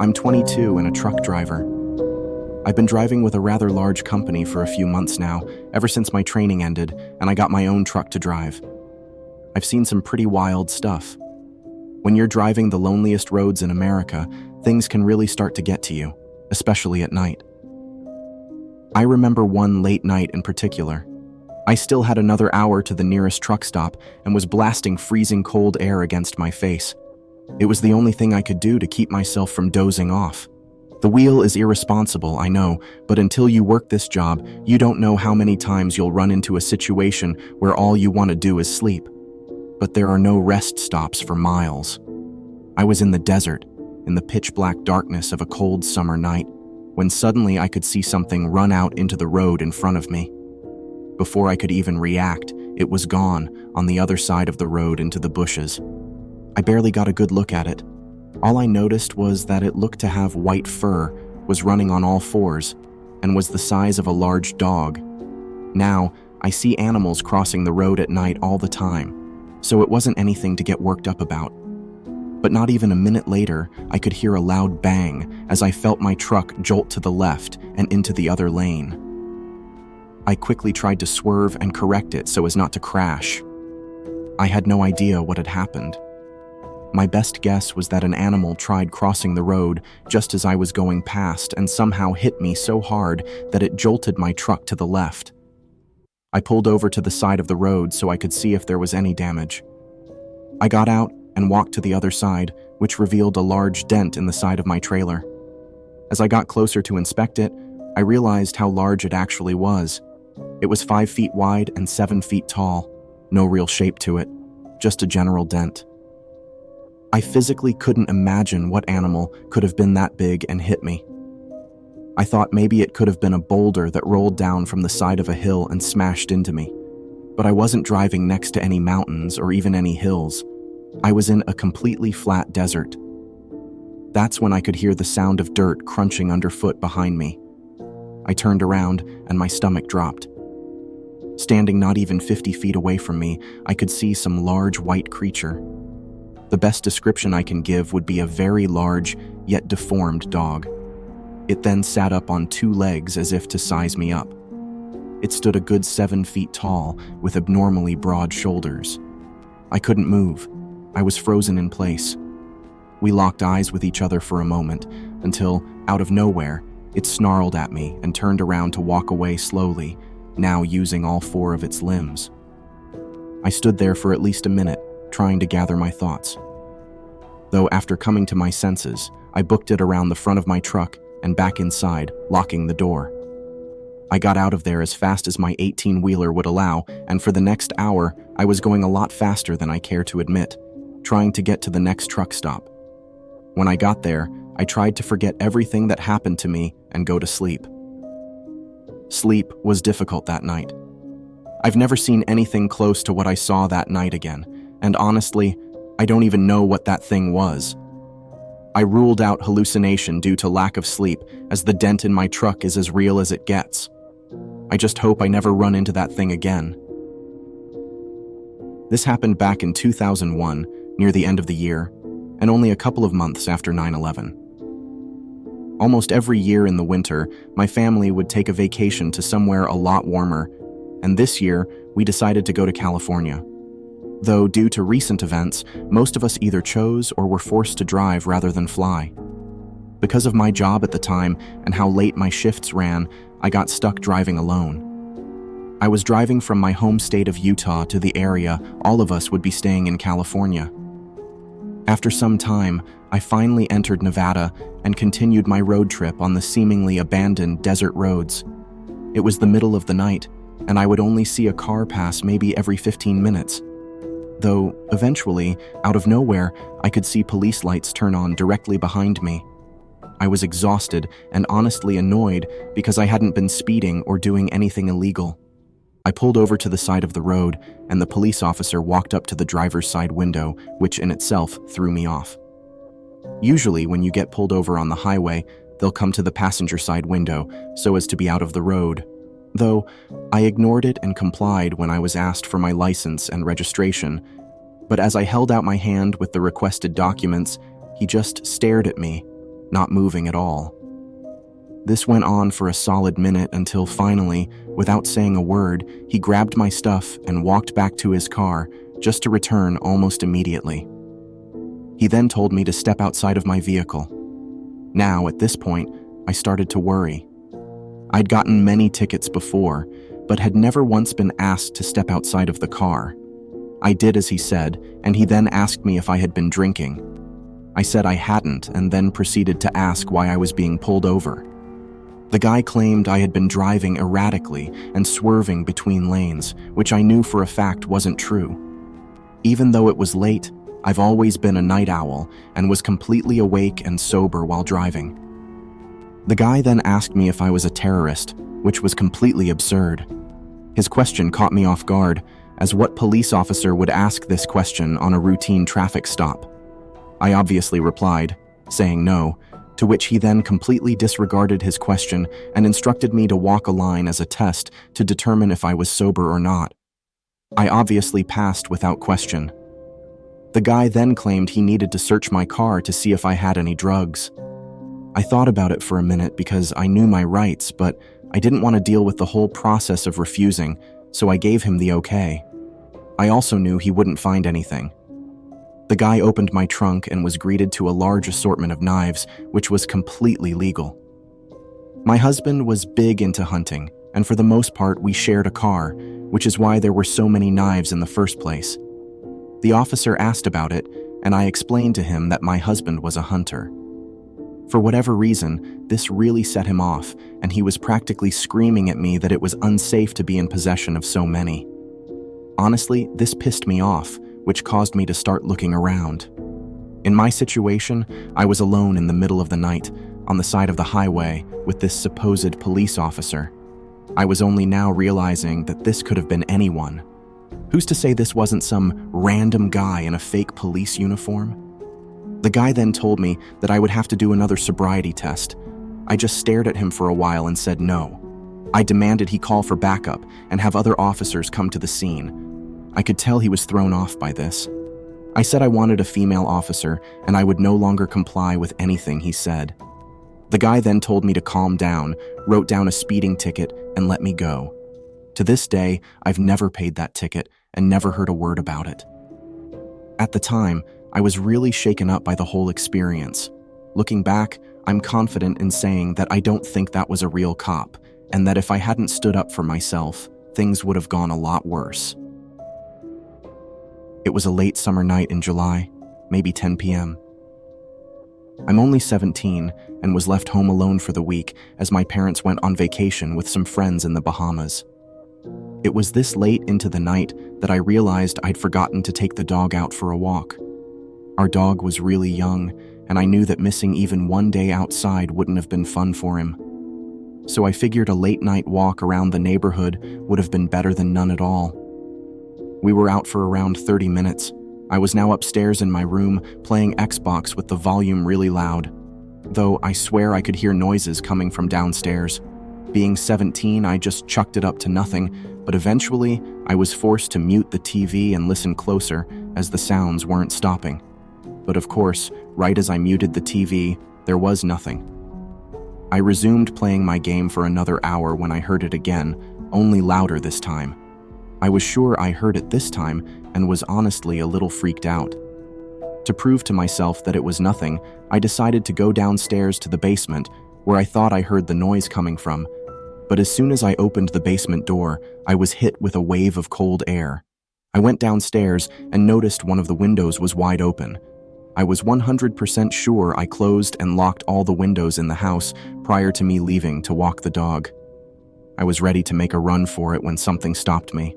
I'm 22 and a truck driver. I've been driving with a rather large company for a few months now, ever since my training ended and I got my own truck to drive. I've seen some pretty wild stuff. When you're driving the loneliest roads in America, things can really start to get to you, especially at night. I remember one late night in particular. I still had another hour to the nearest truck stop and was blasting freezing cold air against my face. It was the only thing I could do to keep myself from dozing off. The wheel is irresponsible, I know, but until you work this job, you don't know how many times you'll run into a situation where all you want to do is sleep. But there are no rest stops for miles. I was in the desert, in the pitch-black darkness of a cold summer night, when suddenly I could see something run out into the road in front of me. Before I could even react, it was gone, on the other side of the road into the bushes. I barely got a good look at it. All I noticed was that it looked to have white fur, was running on all fours, and was the size of a large dog. Now, I see animals crossing the road at night all the time, so it wasn't anything to get worked up about. But not even a minute later, I could hear a loud bang as I felt my truck jolt to the left and into the other lane. I quickly tried to swerve and correct it so as not to crash. I had no idea what had happened. My best guess was that an animal tried crossing the road just as I was going past and somehow hit me so hard that it jolted my truck to the left. I pulled over to the side of the road so I could see if there was any damage. I got out and walked to the other side, which revealed a large dent in the side of my trailer. As I got closer to inspect it, I realized how large it actually was. It was 5 feet wide and 7 feet tall. No real shape to it, just a general dent. I physically couldn't imagine what animal could have been that big and hit me. I thought maybe it could have been a boulder that rolled down from the side of a hill and smashed into me. But I wasn't driving next to any mountains or even any hills. I was in a completely flat desert. That's when I could hear the sound of dirt crunching underfoot behind me. I turned around and my stomach dropped. Standing not even 50 feet away from me, I could see some large white creature. The best description I can give would be a very large, yet deformed dog. It then sat up on 2 legs as if to size me up. It stood a good 7 feet tall, with abnormally broad shoulders. I couldn't move. I was frozen in place. We locked eyes with each other for a moment, until, out of nowhere, it snarled at me and turned around to walk away slowly, now using all 4 of its limbs. I stood there for at least a minute, trying to gather my thoughts. Though after coming to my senses, I booked it around the front of my truck and back inside, locking the door. I got out of there as fast as my 18-wheeler would allow, and for the next hour, I was going a lot faster than I care to admit, trying to get to the next truck stop. When I got there, I tried to forget everything that happened to me and go to sleep. Sleep was difficult that night. I've never seen anything close to what I saw that night again. And honestly, I don't even know what that thing was. I ruled out hallucination due to lack of sleep, as the dent in my truck is as real as it gets. I just hope I never run into that thing again. This happened back in 2001, near the end of the year, and only a couple of months after 9/11. Almost every year in the winter, my family would take a vacation to somewhere a lot warmer, and this year, we decided to go to California. Though due to recent events, most of us either chose or were forced to drive rather than fly. Because of my job at the time and how late my shifts ran, I got stuck driving alone. I was driving from my home state of Utah to the area all of us would be staying in California. After some time, I finally entered Nevada and continued my road trip on the seemingly abandoned desert roads. It was the middle of the night, and I would only see a car pass maybe every 15 minutes. Though, eventually, out of nowhere, I could see police lights turn on directly behind me. I was exhausted and honestly annoyed because I hadn't been speeding or doing anything illegal. I pulled over to the side of the road, and the police officer walked up to the driver's side window, which in itself threw me off. Usually, when you get pulled over on the highway, they'll come to the passenger side window so as to be out of the road. Though, I ignored it and complied when I was asked for my license and registration. But as I held out my hand with the requested documents, he just stared at me, not moving at all. This went on for a solid minute until finally, without saying a word, he grabbed my stuff and walked back to his car, just to return almost immediately. He then told me to step outside of my vehicle. Now, at this point, I started to worry. I'd gotten many tickets before, but had never once been asked to step outside of the car. I did as he said, and he then asked me if I had been drinking. I said I hadn't, and then proceeded to ask why I was being pulled over. The guy claimed I had been driving erratically and swerving between lanes, which I knew for a fact wasn't true. Even though it was late, I've always been a night owl and was completely awake and sober while driving. The guy then asked me if I was a terrorist, which was completely absurd. His question caught me off guard, as what police officer would ask this question on a routine traffic stop? I obviously replied, saying no, to which he then completely disregarded his question and instructed me to walk a line as a test to determine if I was sober or not. I obviously passed without question. The guy then claimed he needed to search my car to see if I had any drugs. I thought about it for a minute because I knew my rights, but I didn't want to deal with the whole process of refusing, so I gave him the okay. I also knew he wouldn't find anything. The guy opened my trunk and was greeted to a large assortment of knives, which was completely legal. My husband was big into hunting, and for the most part we shared a car, which is why there were so many knives in the first place. The officer asked about it, and I explained to him that my husband was a hunter. For whatever reason, this really set him off, and he was practically screaming at me that it was unsafe to be in possession of so many. Honestly, this pissed me off, which caused me to start looking around. In my situation, I was alone in the middle of the night, on the side of the highway, with this supposed police officer. I was only now realizing that this could have been anyone. Who's to say this wasn't some random guy in a fake police uniform? The guy then told me that I would have to do another sobriety test. I just stared at him for a while and said no. I demanded he call for backup and have other officers come to the scene. I could tell he was thrown off by this. I said I wanted a female officer and I would no longer comply with anything he said. The guy then told me to calm down, wrote down a speeding ticket, and let me go. To this day, I've never paid that ticket and never heard a word about it. At the time, I was really shaken up by the whole experience. Looking back, I'm confident in saying that I don't think that was a real cop, and that if I hadn't stood up for myself, things would have gone a lot worse. It was a late summer night in July, maybe 10 p.m. I'm only 17 and was left home alone for the week as my parents went on vacation with some friends in the Bahamas. It was this late into the night that I realized I'd forgotten to take the dog out for a walk. Our dog was really young, and I knew that missing even one day outside wouldn't have been fun for him. So I figured a late-night walk around the neighborhood would have been better than none at all. We were out for around 30 minutes. I was now upstairs in my room playing Xbox with the volume really loud, though I swear I could hear noises coming from downstairs. Being 17, I just chucked it up to nothing, but eventually I was forced to mute the TV and listen closer as the sounds weren't stopping. But of course, right as I muted the TV, there was nothing. I resumed playing my game for another hour when I heard it again, only louder this time. I was sure I heard it this time and was honestly a little freaked out. To prove to myself that it was nothing, I decided to go downstairs to the basement, where I thought I heard the noise coming from. But as soon as I opened the basement door, I was hit with a wave of cold air. I went downstairs and noticed one of the windows was wide open. I was 100% sure I closed and locked all the windows in the house prior to me leaving to walk the dog. I was ready to make a run for it when something stopped me.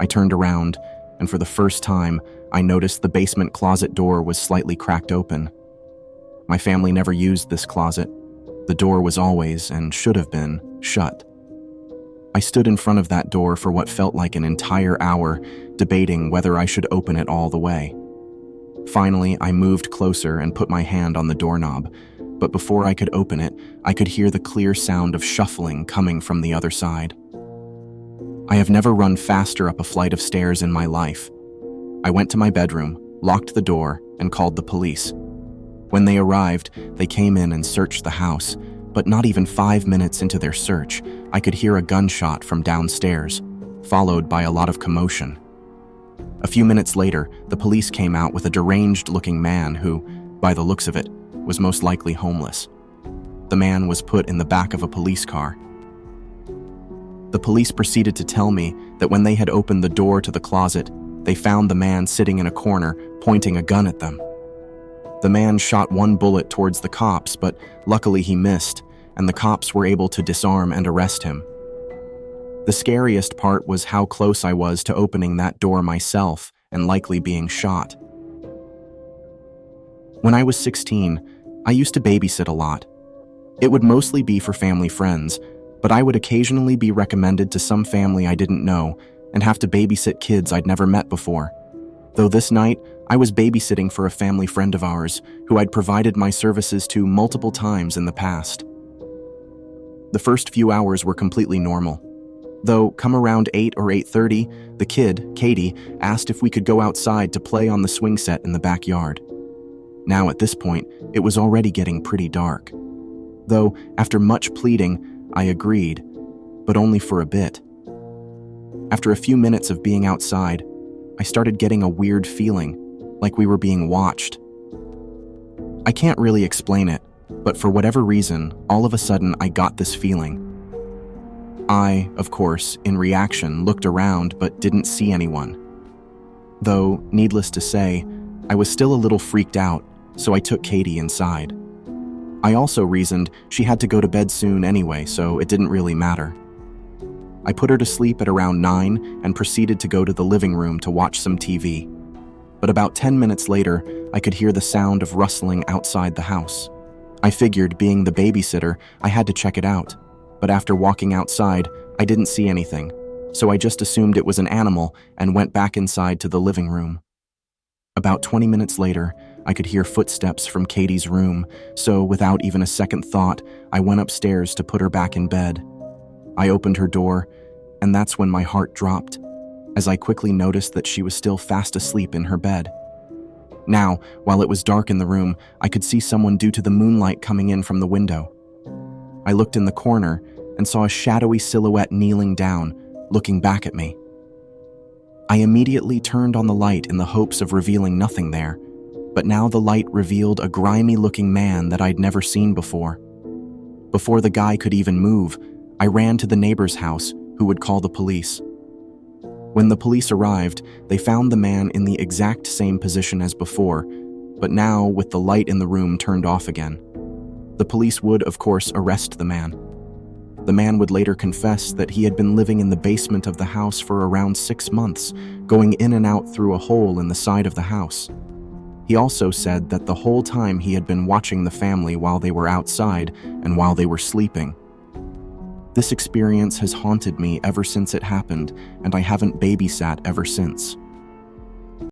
I turned around, and for the first time, I noticed the basement closet door was slightly cracked open. My family never used this closet. The door was always, and should have been, shut. I stood in front of that door for what felt like an entire hour, debating whether I should open it all the way. Finally, I moved closer and put my hand on the doorknob, but before I could open it, I could hear the clear sound of shuffling coming from the other side. I have never run faster up a flight of stairs in my life. I went to my bedroom, locked the door, and called the police. When they arrived, they came in and searched the house, but not even 5 minutes into their search, I could hear a gunshot from downstairs, followed by a lot of commotion. A few minutes later, the police came out with a deranged-looking man who, by the looks of it, was most likely homeless. The man was put in the back of a police car. The police proceeded to tell me that when they had opened the door to the closet, they found the man sitting in a corner, pointing a gun at them. The man shot one bullet towards the cops, but luckily he missed, and the cops were able to disarm and arrest him. The scariest part was how close I was to opening that door myself and likely being shot. When I was 16, I used to babysit a lot. It would mostly be for family friends, but I would occasionally be recommended to some family I didn't know and have to babysit kids I'd never met before. Though this night, I was babysitting for a family friend of ours who I'd provided my services to multiple times in the past. The first few hours were completely normal. Though, come around 8 or 8:30, the kid, Katie, asked if we could go outside to play on the swing set in the backyard. Now at this point, it was already getting pretty dark. Though, after much pleading, I agreed, but only for a bit. After a few minutes of being outside, I started getting a weird feeling, like we were being watched. I can't really explain it, but for whatever reason, all of a sudden I got this feeling. I, of course, in reaction, looked around but didn't see anyone. Though, needless to say, I was still a little freaked out, so I took Katie inside. I also reasoned she had to go to bed soon anyway, so it didn't really matter. I put her to sleep at around 9 and proceeded to go to the living room to watch some TV. But about 10 minutes later, I could hear the sound of rustling outside the house. I figured, being the babysitter, I had to check it out. But after walking outside, I didn't see anything, so I just assumed it was an animal and went back inside to the living room. About 20 minutes later, I could hear footsteps from Katie's room, so without even a second thought, I went upstairs to put her back in bed. I opened her door, and that's when my heart dropped, as I quickly noticed that she was still fast asleep in her bed. Now, while it was dark in the room, I could see someone due to the moonlight coming in from the window. I looked in the corner and saw a shadowy silhouette kneeling down, looking back at me. I immediately turned on the light in the hopes of revealing nothing there, but now the light revealed a grimy-looking man that I'd never seen before. Before the guy could even move, I ran to the neighbor's house, who would call the police. When the police arrived, they found the man in the exact same position as before, but now with the light in the room turned off again. The police would, of course, arrest the man. The man would later confess that he had been living in the basement of the house for around 6 months, going in and out through a hole in the side of the house. He also said that the whole time he had been watching the family while they were outside and while they were sleeping. This experience has haunted me ever since it happened, and I haven't babysat ever since.